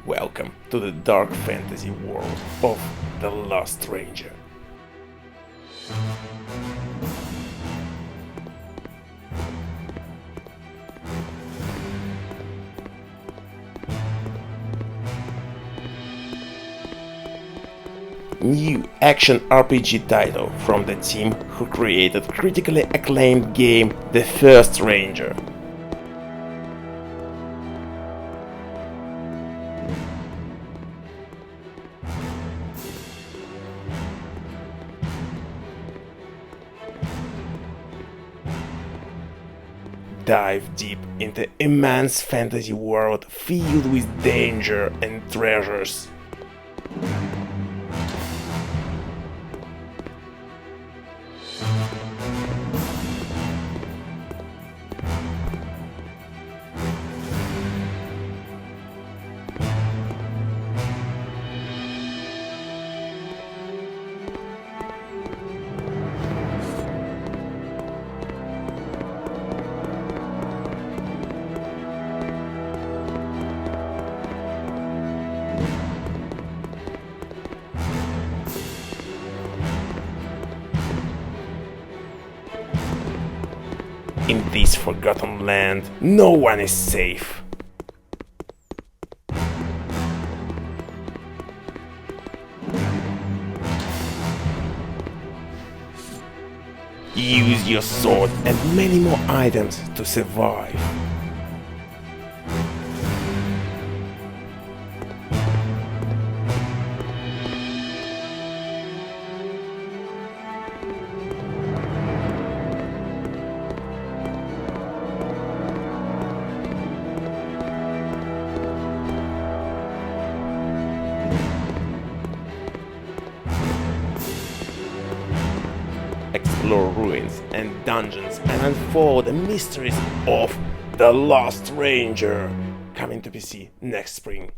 Welcome to the dark fantasy world of The Lost Ranger. New action RPG title from the team who created critically acclaimed game The First Ranger. Dive deep into immense fantasy world filled with danger and treasures. In this forgotten land, no one is safe. Use your sword and many more items to survive. Explore ruins and dungeons and unfold the mysteries of The Lost Ranger. Coming to PC next spring.